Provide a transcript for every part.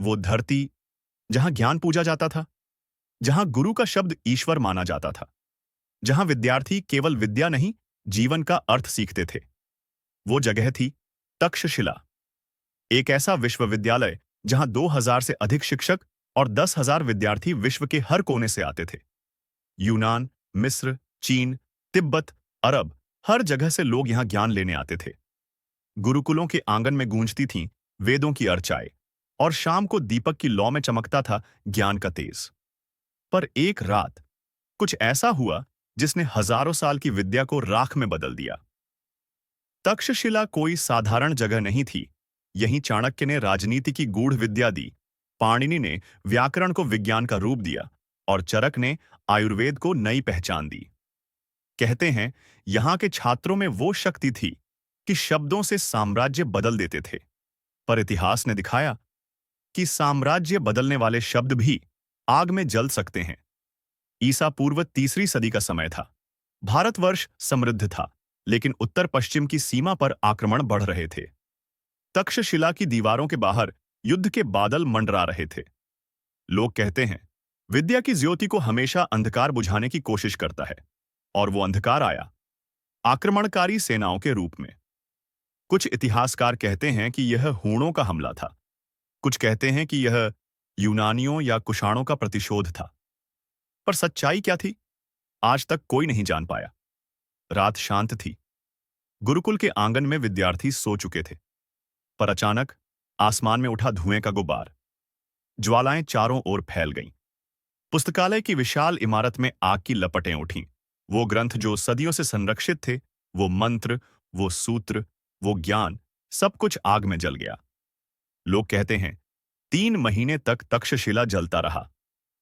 वो धरती जहां ज्ञान पूजा जाता था, जहां गुरु का शब्द ईश्वर माना जाता था, जहां विद्यार्थी केवल विद्या नहीं, जीवन का अर्थ सीखते थे। वो जगह थी तक्षशिला, एक ऐसा विश्वविद्यालय जहां 2000 से अधिक शिक्षक और 10,000 विद्यार्थी विश्व के हर कोने से आते थे। यूनान, मिस्र, चीन, तिब्बत, अरब, हर जगह से लोग यहां ज्ञान लेने आते थे। गुरुकुलों के आंगन में गूंजती थीं वेदों की अर्चाएं, और शाम को दीपक की लौ में चमकता था ज्ञान का तेज। पर एक रात कुछ ऐसा हुआ जिसने हजारों साल की विद्या को राख में बदल दिया। तक्षशिला कोई साधारण जगह नहीं थी। यहीं चाणक्य ने राजनीति की गूढ़ विद्या दी, पाणिनि ने व्याकरण को विज्ञान का रूप दिया, और चरक ने आयुर्वेद को नई पहचान दी। कहते हैं यहां के छात्रों में वो शक्ति थी कि शब्दों से साम्राज्य बदल देते थे। पर इतिहास ने दिखाया कि साम्राज्य बदलने वाले शब्द भी आग में जल सकते हैं। ईसा पूर्व तीसरी सदी का समय था। भारतवर्ष समृद्ध था, लेकिन उत्तर पश्चिम की सीमा पर आक्रमण बढ़ रहे थे। तक्षशिला की दीवारों के बाहर युद्ध के बादल मंडरा रहे थे। लोग कहते हैं विद्या की ज्योति को हमेशा अंधकार बुझाने की कोशिश करता है, और वो अंधकार आया आक्रमणकारी सेनाओं के रूप में। कुछ इतिहासकार कहते हैं कि यह हूणों का हमला था, कुछ कहते हैं कि यह यूनानियों या कुषाणों का प्रतिशोध था। पर सच्चाई क्या थी, आज तक कोई नहीं जान पाया। रात शांत थी। गुरुकुल के आंगन में विद्यार्थी सो चुके थे, पर अचानक आसमान में उठा धुएं का गुब्बार। ज्वालाएं चारों ओर फैल गईं। पुस्तकालय की विशाल इमारत में आग की लपटें उठीं। वो ग्रंथ जो सदियों से संरक्षित थे, वो मंत्र, वो सूत्र, वो ज्ञान, सब कुछ आग में जल गया। लोग कहते हैं 3 महीने तक तक्षशिला जलता रहा।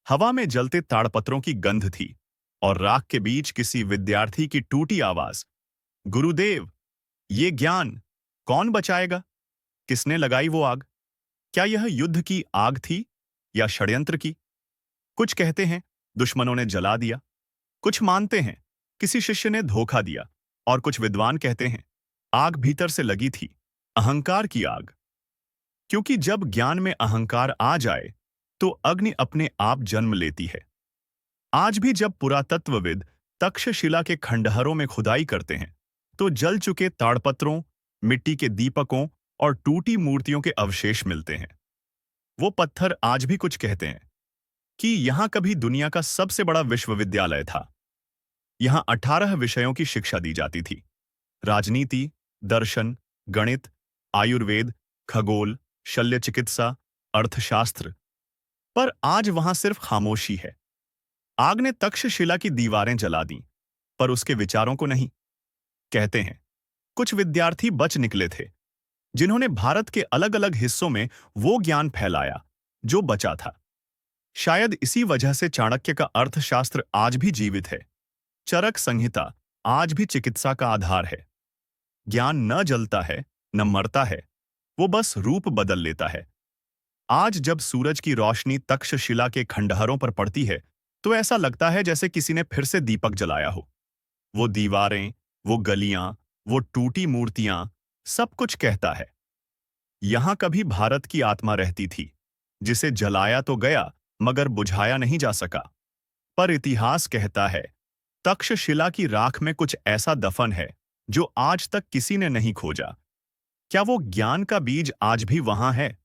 हवा में जलते ताड़पत्रों की गंध थी, और राख के बीच किसी विद्यार्थी की टूटी आवाज, गुरुदेव, ये ज्ञान कौन बचाएगा? किसने लगाई वो आग? क्या यह युद्ध की आग थी या षड्यंत्र की? कुछ कहते हैं दुश्मनों ने जला दिया, कुछ मानते हैं किसी शिष्य ने धोखा दिया, और कुछ विद्वान कहते हैं आग भीतर से लगी थी, अहंकार की आग। क्योंकि जब ज्ञान में अहंकार आ जाए तो अग्नि अपने आप जन्म लेती है। आज भी जब पुरातत्वविद तक्षशिला के खंडहरों में खुदाई करते हैं तो जल चुके ताड़पत्रों, मिट्टी के दीपकों और टूटी मूर्तियों के अवशेष मिलते हैं। वो पत्थर आज भी कुछ कहते हैं कि यहां कभी दुनिया का सबसे बड़ा विश्वविद्यालय था। यहां 18 विषयों की शिक्षा दी जाती थी, राजनीति, दर्शन, गणित, आयुर्वेद, खगोल, शल्य चिकित्सा, अर्थशास्त्र। पर आज वहां सिर्फ खामोशी है। आग ने तक्षशिला की दीवारें जला दी, पर उसके विचारों को नहीं। कहते हैं कुछ विद्यार्थी बच निकले थे, जिन्होंने भारत के अलग अलग हिस्सों में वो ज्ञान फैलाया जो बचा था। शायद इसी वजह से चाणक्य का अर्थशास्त्र आज भी जीवित है। चरक संहिता आज भी चिकित्सा का आधार है। ज्ञान न जलता है, न मरता है, वो बस रूप बदल लेता है। आज जब सूरज की रोशनी तक्षशिला के खंडहरों पर पड़ती है तो ऐसा लगता है जैसे किसी ने फिर से दीपक जलाया हो। वो दीवारें, वो गलियां, वो टूटी मूर्तियां, सब कुछ कहता है यहां कभी भारत की आत्मा रहती थी, जिसे जलाया तो गया मगर बुझाया नहीं जा सका। पर इतिहास कहता है तक्षशिला की राख में कुछ ऐसा दफन है जो आज तक किसी ने नहीं खोजा। क्या वो ज्ञान का बीज आज भी वहां है?